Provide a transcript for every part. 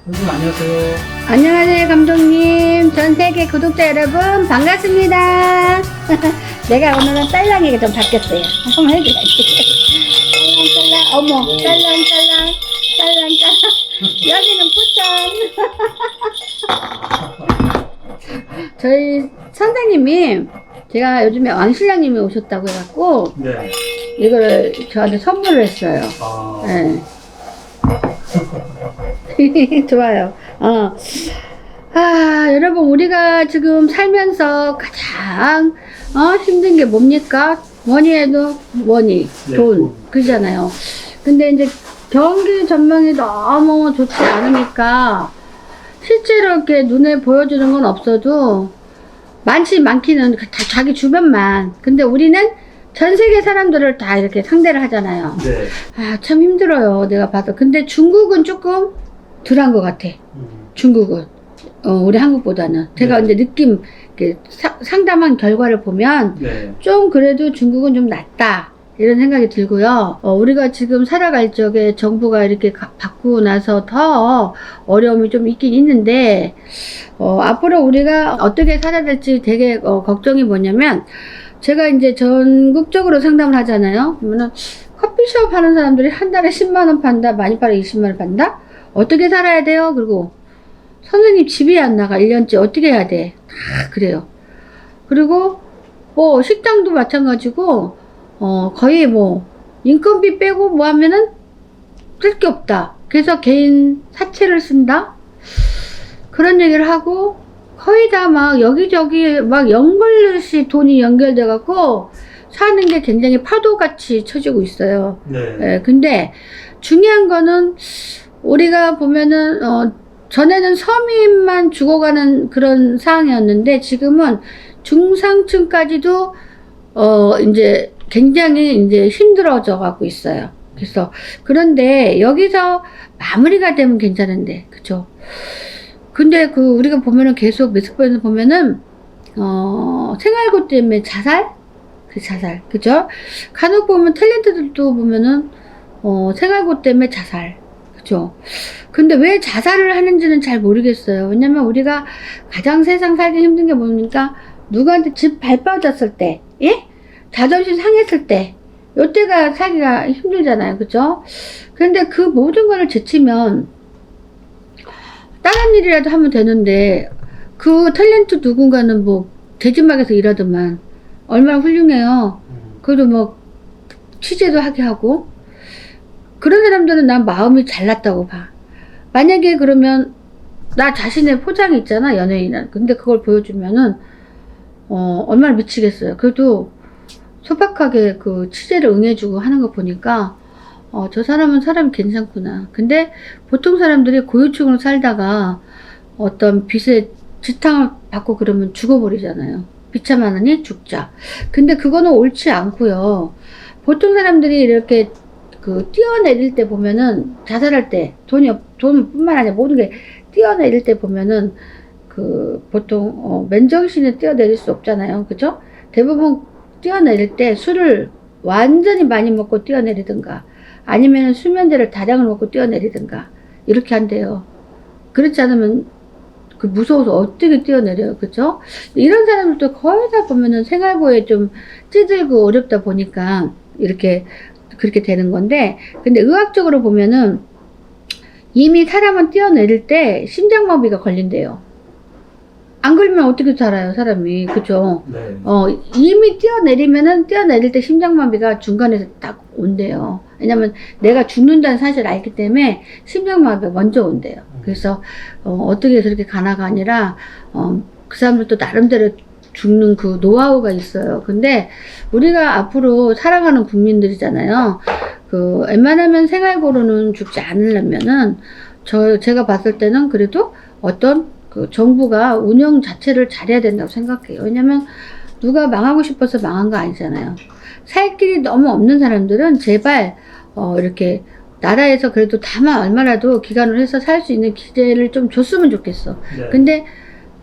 선생님 안녕하세요. 안녕하세요, 감독님. 전 세계 구독자 여러분, 반갑습니다. 내가 오늘은 딸랑이가 좀 바뀌었어요. 한번 해줘야지. 딸랑, 어머, 딸랑. 여기는 부천. 저희 선생님이, 제가 요즘에 왕신랑님이 오셨다고 해갖고, 네. 이거를 저한테 선물을 했어요. 아. 네. 좋아요. 여러분, 우리가 지금 살면서 가장 힘든 게 뭡니까? 뭐니 해도 뭐니, 네, 돈, 돈. 그러잖아요. 근데 이제 경기 전망이 너무 좋지 않으니까 실제로 이렇게 눈에 보여주는 건 없어도 많기는 다 자기 주변만. 근데 우리는 전 세계 사람들을 다 이렇게 상대를 하잖아요. 네. 참 힘들어요. 내가 봐도. 근데 중국은 조금 덜한 것 같아. 중국은. 우리 한국보다는. 제가 네. 이제 느낌, 이렇게 상담한 결과를 보면 네. 좀 그래도 중국은 좀 낫다. 이런 생각이 들고요. 우리가 지금 살아갈 적에 정부가 이렇게 바꾸고 나서 더 어려움이 좀 있긴 있는데, 앞으로 우리가 어떻게 살아야 될지 되게 걱정이 뭐냐면, 제가 이제 전국적으로 상담을 하잖아요. 그러면은 커피숍 하는 사람들이 한 달에 10만원 판다, 많이 팔아 20만원 판다? 어떻게 살아야 돼요? 그리고 선생님 집이 안 나가, 1년째 어떻게 해야 돼? 다 그래요. 그리고 뭐 식당도 마찬가지고, 거의 뭐 인건비 빼고 뭐 하면은 쓸 게 없다. 그래서 개인 사채를 쓴다? 그런 얘기를 하고, 거의 다 막 여기저기 막 연결듯이 돈이 연결돼 갖고 사는 게 굉장히 파도같이 쳐지고 있어요. 네. 예, 근데 중요한 거는 우리가 보면은 전에는 서민만 죽어가는 그런 상황이었는데 지금은 중상층까지도 이제 굉장히 이제 힘들어져 가고 있어요. 그래서 그런데 여기서 마무리가 되면 괜찮은데, 그죠? 근데 우리가 보면은 계속 매스컴에서 보면은, 생활고 때문에 자살? 그죠? 간혹 보면 탤런트들도 보면은, 생활고 때문에 자살. 그죠? 근데 왜 자살을 하는지는 잘 모르겠어요. 왜냐면 우리가 가장 세상 살기 힘든 게 뭡니까? 누구한테 집 밟아졌을 때, 예? 자존심 상했을 때, 요때가 살기가 힘들잖아요. 그죠? 근데 그 모든 거를 제치면, 다른 일이라도 하면 되는데 그 탤런트 누군가는 뭐 대지막에서 일하더만 얼마나 훌륭해요. 그래도 뭐 취재도 하게 하고 그런 사람들은 난 마음이 잘났다고 봐. 만약에 그러면 나 자신의 포장이 있잖아, 연예인은. 근데 그걸 보여주면은 얼마나 미치겠어요. 그래도 소박하게 그 취재를 응해주고 하는 거 보니까 저 사람은 사람이 괜찮구나. 근데 보통 사람들이 고유층으로 살다가 어떤 빚에 지탕을 받고 그러면 죽어버리잖아요. 비참하느니 죽자. 근데 그거는 옳지 않고요. 보통 사람들이 이렇게 뛰어내릴 때 보면은 자살할 때 돈뿐만 아니라 모든 게 뛰어내릴 때 보면은 보통 맨정신에 뛰어내릴 수 없잖아요. 그죠? 대부분 뛰어내릴 때 술을 완전히 많이 먹고 뛰어내리든가 아니면 수면제를 다량을 먹고 뛰어내리든가 이렇게 한대요. 그렇지 않으면 무서워서 어떻게 뛰어내려요. 그죠? 이런 사람들도 거의 다 보면은 생활고에 좀 찌들고 어렵다 보니까 이렇게 그렇게 되는 건데, 근데 의학적으로 보면은 이미 사람은 뛰어내릴 때 심장마비가 걸린대요. 안 걸리면 어떻게 살아요, 사람이. 그죠? 네. 이미 뛰어내릴 때 심장마비가 중간에서 딱 온대요. 왜냐면 내가 죽는다는 사실을 알기 때문에 심장마비가 먼저 온대요. 그래서, 어떻게 그렇게 가나가 아니라, 그 사람들도 나름대로 죽는 그 노하우가 있어요. 근데 우리가 앞으로 살아가는 국민들이잖아요. 웬만하면 생활고로는 죽지 않으려면은, 제가 봤을 때는 그래도 어떤 정부가 운영 자체를 잘해야 된다고 생각해요. 왜냐면 누가 망하고 싶어서 망한 거 아니잖아요. 살 길이 너무 없는 사람들은 제발 이렇게 나라에서 그래도 다만 얼마라도 기간을 해서 살 수 있는 기회를 좀 줬으면 좋겠어. 네. 근데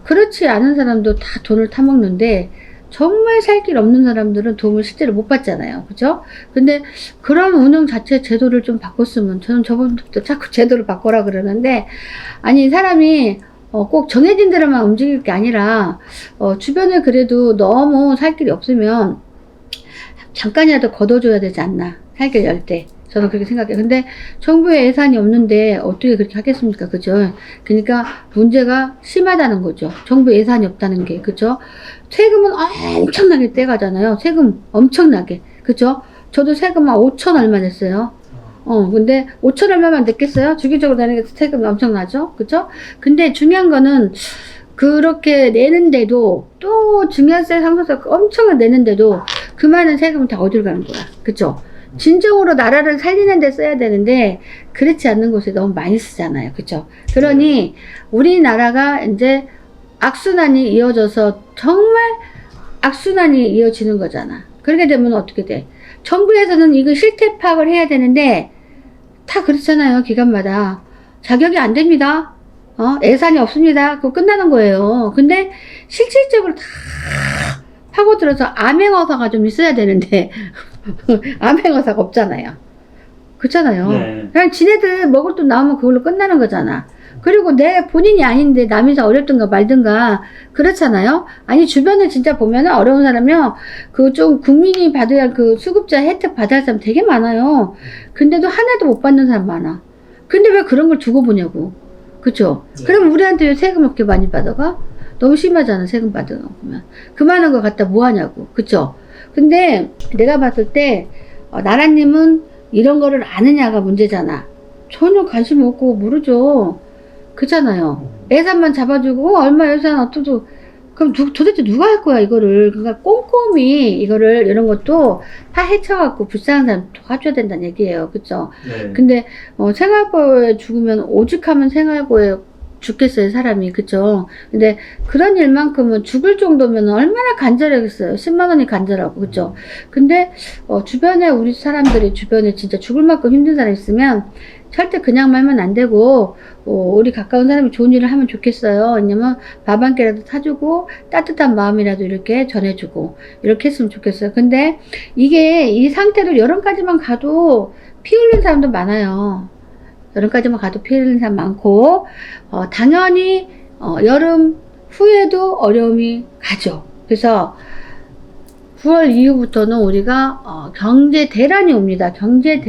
그렇지 않은 사람도 다 돈을 타먹는데 정말 살 길 없는 사람들은 도움을 실제로 못 받잖아요. 그죠? 근데 그런 운영 자체 제도를 좀 바꿨으면, 저는 저번부터 자꾸 제도를 바꿔라 그러는데, 아니, 사람이 꼭 정해진 대로만 움직일 게 아니라, 주변에 그래도 너무 살 길이 없으면, 잠깐이라도 걷어줘야 되지 않나. 살 길 열 때. 저는 그렇게 생각해요. 근데 정부에 예산이 없는데 어떻게 그렇게 하겠습니까? 그죠? 그러니까 문제가 심하다는 거죠. 정부 예산이 없다는 게. 그죠? 세금은 엄청나게 떼가잖아요. 세금 엄청나게. 그죠? 저도 세금 한 5천 얼마 냈어요. 근데 5천 얼마만 냈겠어요? 주기적으로 내는 게 세금이 엄청나죠? 그죠? 근데 중요한 거는 그렇게 내는데도 또 증여세 상속세 엄청 내는데도 그 많은 세금은 다 어디로 가는 거야. 그죠? 진정으로 나라를 살리는 데 써야 되는데 그렇지 않는 곳에 너무 많이 쓰잖아요. 그죠? 그러니 우리나라가 이제 악순환이 이어져서 정말 악순환이 이어지는 거잖아. 그렇게 되면 어떻게 돼? 정부에서는 이거 실태 파악을 해야 되는데 다 그렇잖아요. 기관마다. 자격이 안 됩니다. 예산이 없습니다. 그거 끝나는 거예요. 근데 실질적으로 다 파고들어서 암행어사가 좀 있어야 되는데 암행어사가 없잖아요. 그렇잖아요. 네. 그냥 지네들 먹을 돈 나오면 그걸로 끝나는 거잖아. 그리고 내 본인이 아닌데 남이서 어렵든가 말든가 그렇잖아요. 아니 주변에 진짜 보면은 어려운 사람이요. 그 좀 국민이 받아야 할 그 수급자 혜택 받아야 할 사람 되게 많아요. 근데도 하나도 못 받는 사람 많아. 근데 왜 그런 걸 두고 보냐고. 그쵸? 네. 그럼 우리한테 왜 세금 이렇게 많이 받아가? 너무 심하잖아. 세금 받는 거 보면. 그 많은 거 갖다 뭐 하냐고. 그쵸? 근데 내가 봤을 때 나라님은 이런 거를 아느냐가 문제잖아. 전혀 관심 없고 모르죠. 그렇잖아요. 예산만 잡아주고 얼마 예산 어쩌고 그럼 도대체 누가 할 거야 이거를. 그러니까 꼼꼼히 이거를 이런 것도 다 헤쳐갖고 불쌍한 사람 도와줘야 된다는 얘기예요. 그쵸? 네. 근데 생활고에 죽으면 오죽하면 생활고에 죽겠어요 사람이. 그쵸? 근데 그런 일만큼은 죽을 정도면 얼마나 간절하겠어요. 10만 원이 간절하고. 그쵸? 근데 주변에 우리 사람들이 주변에 진짜 죽을 만큼 힘든 사람 있으면 절대 그냥 말면 안 되고 우리 가까운 사람이 좋은 일을 하면 좋겠어요. 왜냐면 밥 한 끼라도 사주고 따뜻한 마음이라도 이렇게 전해주고 이렇게 했으면 좋겠어요. 근데 이게 이 상태로 여름까지만 가도 피 흘린 사람도 많아요. 여름까지만 가도 피 흘린 사람 많고 당연히 여름 후에도 어려움이 가죠. 그래서 9월 이후부터는 우리가 경제 대란이 옵니다. 경제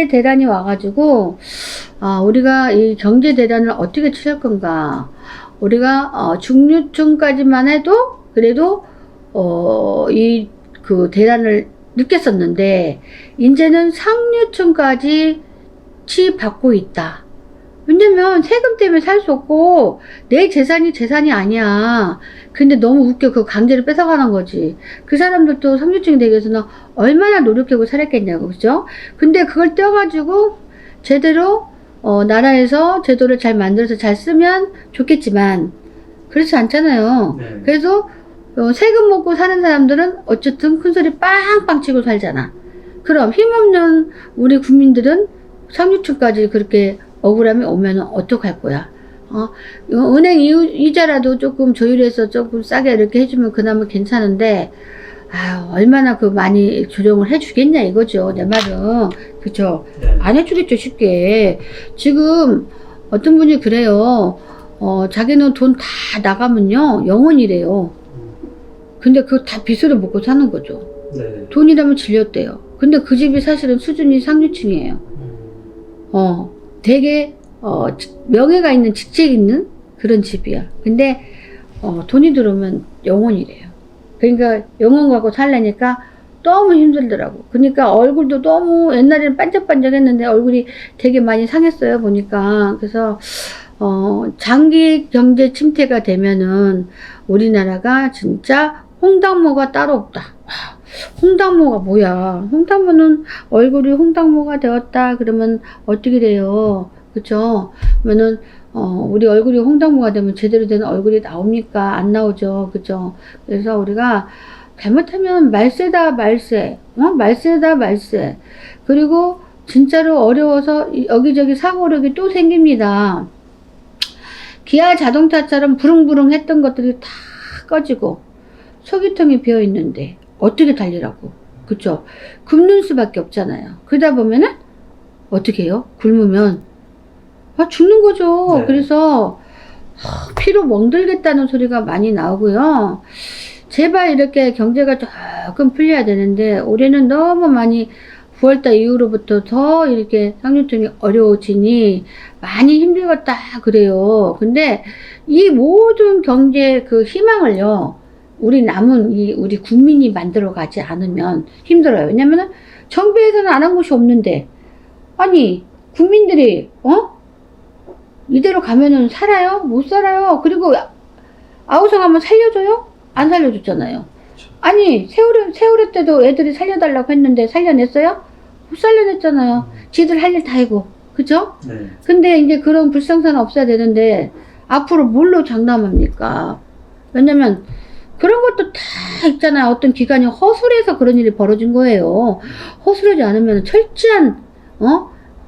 대란이 와가지고 우리가 이 경제 대란을 어떻게 치를 건가. 우리가 중류층까지만 해도 그래도 이 그 대란을 느꼈었는데 이제는 상류층까지 치받고 있다. 왜냐면 세금 때문에 살 수 없고 내 재산이 아니야. 근데 너무 웃겨. 그거 강제로 뺏어가는 거지. 그 사람들도 상류층이 되기 위해서는 얼마나 노력하고 살았겠냐고. 그죠? 근데 그걸 떼어가지고 제대로 나라에서 제도를 잘 만들어서 잘 쓰면 좋겠지만 그렇지 않잖아요. 네. 그래서 세금 먹고 사는 사람들은 어쨌든 큰소리 빵빵 치고 살잖아. 그럼 힘없는 우리 국민들은 상류층까지 그렇게 억울함이 오면 어떡할 거야? 은행 이자라도 조금 조율해서 조금 싸게 이렇게 해주면 그나마 괜찮은데, 얼마나 그 많이 조정을 해주겠냐 이거죠. 내 말은. 그쵸? 네. 안 해주겠죠, 쉽게. 지금 어떤 분이 그래요. 자기는 돈 다 나가면요, 영원이래요. 근데 그거 다 빚으로 먹고 사는 거죠. 네. 돈이라면 질렸대요. 근데 그 집이 사실은 수준이 상류층이에요. 되게 명예가 있는 직책 있는 그런 집이야. 근데 돈이 들어오면 영원이래요. 그러니까 영원 갖고 살려니까 너무 힘들더라고. 그러니까 얼굴도 너무 옛날에는 반짝반짝했는데 얼굴이 되게 많이 상했어요 보니까. 그래서 장기 경제 침체가 되면은 우리나라가 진짜 홍당무가 따로 없다. 홍당무가 뭐야? 홍당무는 얼굴이 홍당무가 되었다 그러면 어떻게 돼요? 그쵸? 그러면은 우리 얼굴이 홍당무가 되면 제대로 된 얼굴이 나옵니까? 안 나오죠. 그쵸? 그래서 우리가 잘못하면 말세다 말세. 말세다 말세. 그리고 진짜로 어려워서 여기저기 사고력이 또 생깁니다. 기아 자동차처럼 부릉부릉 했던 것들이 다 꺼지고 소기통이 비어 있는데 어떻게 달리라고? 그쵸? 굶는 수밖에 없잖아요. 그러다 보면은 어떻게 해요? 굶으면 죽는 거죠. 네. 그래서 피로 멍들겠다는 소리가 많이 나오고요. 제발 이렇게 경제가 조금 풀려야 되는데 올해는 너무 많이 9월달 이후로부터 더 이렇게 상류층이 어려워지니 많이 힘들겠다 그래요. 근데 이 모든 경제 그 희망을요, 우리 우리 국민이 만들어 가지 않으면 힘들어요. 왜냐면은 정부에서는 안 한 것이 없는데, 아니 국민들이 이대로 가면은 살아요? 못 살아요. 그리고 아우성 한번 살려줘요? 안 살려줬잖아요. 아니 세월호 때도 애들이 살려달라고 했는데 살려냈어요? 못 살려냈잖아요. 지들 할 일 다 하고, 그죠? 네. 근데 이제 그런 불상사는 없어야 되는데 앞으로 뭘로 장담합니까? 왜냐면 그런 것도 다 있잖아요. 어떤 기관이 허술해서 그런 일이 벌어진 거예요. 허술하지 않으면 철저한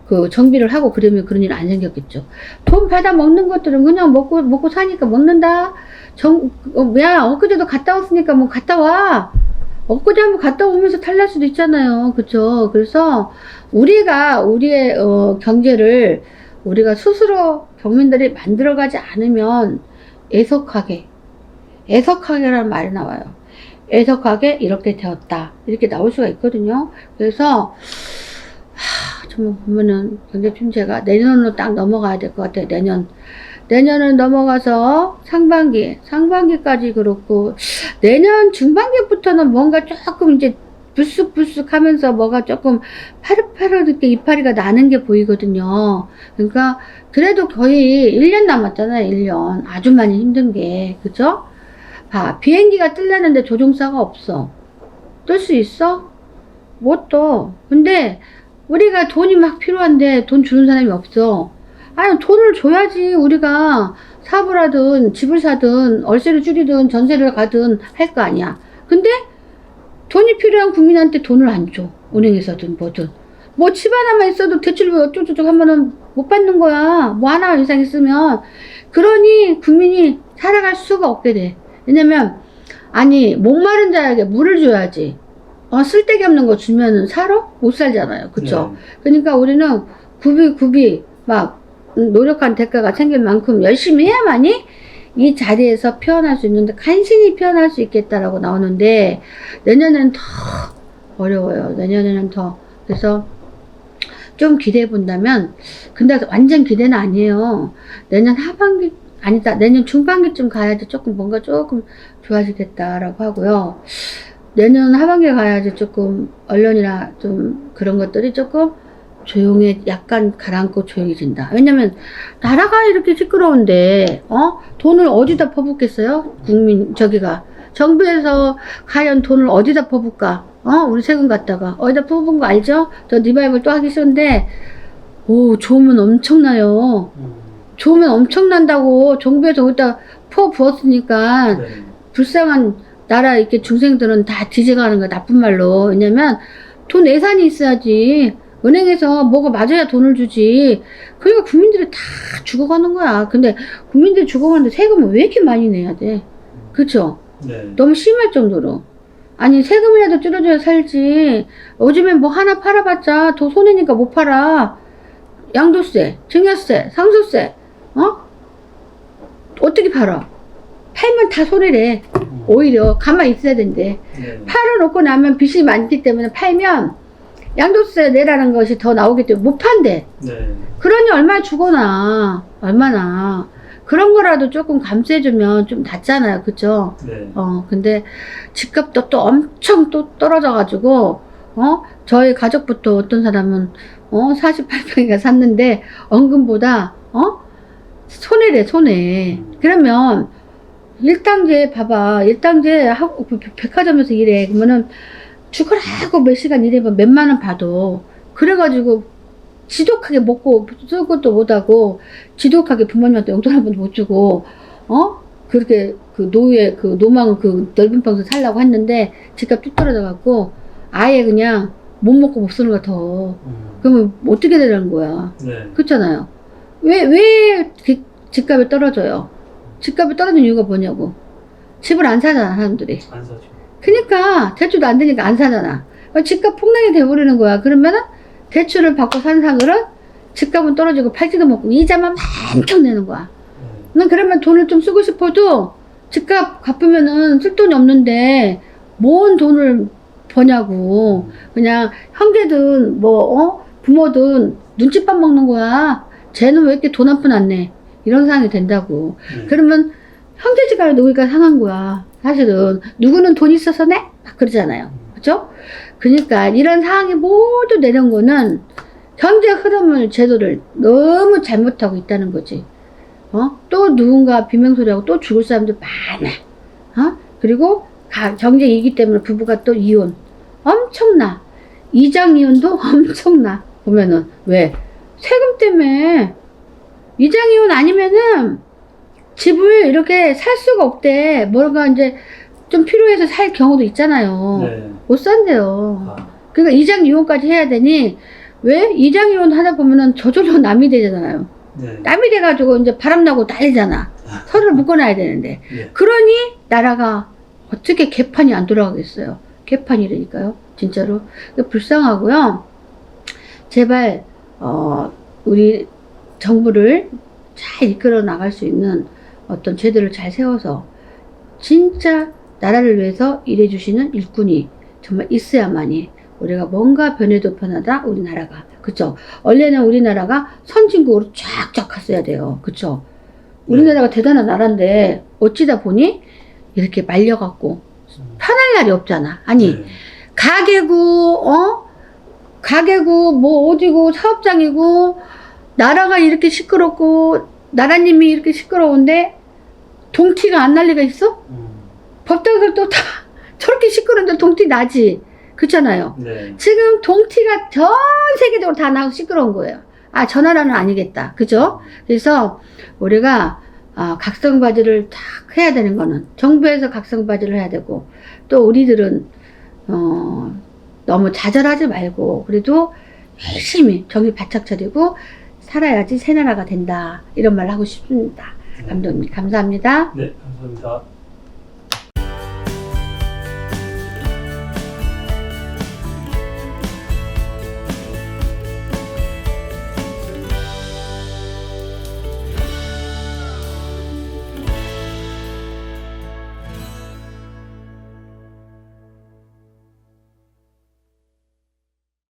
그 정비를 하고 그러면 그런 일 안 생겼겠죠. 돈 받아 먹는 것들은 그냥 먹고 사니까 먹는다. 야, 엊그제도 갔다 왔으니까 뭐 갔다 와. 엊그제 한번 갔다 오면서 탈날 수도 있잖아요. 그쵸? 그래서 우리의 경제를 우리가 스스로 국민들이 만들어가지 않으면 애석하게라는 말이 나와요. 애석하게 이렇게 되었다. 이렇게 나올 수가 있거든요. 그래서 정말 보면은 경제 침체가 내년으로 딱 넘어가야 될 것 같아요. 내년을 넘어가서 상반기까지 그렇고, 내년 중반기부터는 뭔가 조금 이제 불쑥불쑥 하면서 뭐가 조금 파릇파릇하게 이파리가 나는 게 보이거든요. 그러니까, 그래도 거의 1년 남았잖아요, 1년. 아주 많이 힘든 게. 그죠? 비행기가 뜨려는데 조종사가 없어. 뜰 수 있어? 못 떠. 근데, 우리가 돈이 막 필요한데 돈 주는 사람이 없어. 아니, 돈을 줘야지 우리가 사업을 하든 집을 사든 월세를 줄이든 전세를 가든 할 거 아니야. 근데 돈이 필요한 국민한테 돈을 안 줘. 은행에서든 뭐든. 뭐 집 하나만 있어도 대출 어쩌고저쩌고 하면은 못 받는 거야. 뭐 하나 이상 있으면. 그러니 국민이 살아갈 수가 없게 돼. 왜냐면 아니 목마른 자에게 물을 줘야지. 쓸데기 없는 거 주면은 살아? 못 살잖아요. 그쵸? 네. 그러니까 우리는 굽이 막 노력한 대가가 생길 만큼 열심히 해야만이 이 자리에서 표현할 수 있는데, 간신히 표현할 수 있겠다라고 나오는데, 내년에는 더 어려워요. 내년에는 더. 그래서 좀 기대해 본다면, 근데 완전 기대는 아니에요. 내년 내년 중반기쯤 가야지 뭔가 조금 좋아지겠다라고 하고요. 내년 하반기에 가야지 조금 언론이나 좀 그런 것들이 조금 약간 가라앉고 조용해진다. 왜냐면 나라가 이렇게 시끄러운데 돈을 어디다 퍼붓겠어요? 정부에서 과연 돈을 어디다 퍼붓까? 우리 세금 갖다가 어디다 퍼붓은 거 알죠? 저 리바이벌 또 하기 싫은데 좋으면 엄청나요. 좋으면 엄청난다고 정부에서 어디다 부었으니까 네. 불쌍한 나라 이렇게 중생들은 다 뒤져가는 거야, 나쁜 말로. 왜냐면 돈 예산이 있어야지. 은행에서 뭐가 맞아야 돈을 주지. 그러니까 국민들이 다 죽어가는 거야. 근데 국민들이 죽어가는데 세금을 왜 이렇게 많이 내야 돼? 그쵸? 네. 너무 심할 정도로. 아니, 세금이라도 줄여줘야 살지. 요즘엔 뭐 하나 팔아봤자 더 손해니까 못 팔아. 양도세, 증여세, 상속세, 어떻게 팔아? 팔면 다 손해래. 오히려 가만히 있어야 된대. 네. 팔아놓고 나면 빚이 많기 때문에 팔면 양도세 내라는 것이 더 나오기 때문에 못 판대. 네. 그러니 얼마나 죽어나. 얼마나. 그런 거라도 조금 감수해주면 좀 낫잖아요. 그쵸? 네. 근데 집값도 또 엄청 또 떨어져가지고, 저희 가족부터 어떤 사람은, 48평인가 샀는데, 원금보다, 손해래, 손해. 그러면, 1당제 봐봐. 1당제 하고 백화점에서 일해. 그러면은 죽으라고 몇 시간 일해면 몇만 원 받아. 그래가지고 지독하게 먹고 쓸 것도 못하고 지독하게 부모님한테 용돈 한 번도 못 주고 그렇게 그 노후에 그 노망 그 넓은 평생 살라고 했는데 집값 뚝 떨어져갖고 아예 그냥 못 먹고 못 쓰는 거 더. 그러면 어떻게 되라는 거야. 네. 그렇잖아요. 왜 집값이 떨어져요? 집값이 떨어진 이유가 뭐냐고. 집을 안 사잖아, 사람들이. 안 사죠. 그니까 대출도 안 되니까 안 사잖아. 집값 폭락이 돼버리는 거야. 그러면은 대출을 받고 산 사람들은 집값은 떨어지고 팔지도 못하고 이자만 엄청 내는 거야. 난 그러면 돈을 좀 쓰고 싶어도 집값 갚으면은 쓸 돈이 없는데 뭔 돈을 버냐고. 그냥 형제든 부모든 눈칫밥 먹는 거야. 쟤는 왜 이렇게 돈 한 푼 안 내? 이런 상황이 된다고. 그러면 형제지간에 놓으니까 상한 거야. 사실은 누구는 돈 있어서 내? 막 그러잖아요. 그죠? 그러니까 이런 상황이 모두 내려온 거는 경제 흐름을 제도를 너무 잘못하고 있다는 거지. 또 누군가 비명소리하고 또 죽을 사람도 많아. 그리고 경제 이기 때문에 부부가 또 이혼 엄청나. 이장 이혼도 엄청나. 보면은 왜? 세금 때문에. 이장 이혼 아니면은 집을 이렇게 살 수가 없대. 뭐가 이제 좀 필요해서 살 경우도 있잖아요. 네. 못 산대요. 아, 그러니까 이장 이혼까지 해야 되니 왜? 이장 이혼 하다 보면은 저절로 남이 되잖아요. 네. 남이 돼가지고 이제 바람나고 난리잖아. 서로를 묶어놔야 되는데. 네. 그러니 나라가 어떻게 개판이 안 돌아가겠어요. 개판이라니까요. 진짜로. 불쌍하고요. 제발 우리 정부를 잘 이끌어 나갈 수 있는 어떤 제도를 잘 세워서 진짜 나라를 위해서 일해주시는 일꾼이 정말 있어야만이 우리가 뭔가 변해도 편하다 우리나라가. 그쵸? 원래는 우리나라가 선진국으로 쫙쫙 갔어야 돼요. 그쵸? 우리나라가 대단한 나라인데 어찌다 보니 이렇게 말려갖고 편할 날이 없잖아. 아니 네. 가게고 뭐 어디고 사업장이고 나라가 이렇게 시끄럽고 나라님이 이렇게 시끄러운데 동티가 안 날 리가 있어? 법당들 또 다 저렇게 시끄러운데 동티 나지. 그렇잖아요. 네. 지금 동티가 전 세계적으로 다 나고 시끄러운 거예요. 아, 저 나라는 아니겠다. 그죠? 그래서 우리가 각성바지를 딱 해야 되는 거는 정부에서 각성바지를 해야 되고 또 우리들은 너무 좌절하지 말고 그래도 열심히 정신 바짝 차리고 살아야지 새 나라가 된다. 이런 말 하고 싶습니다. 감독님 감사합니다. 네, 감사합니다.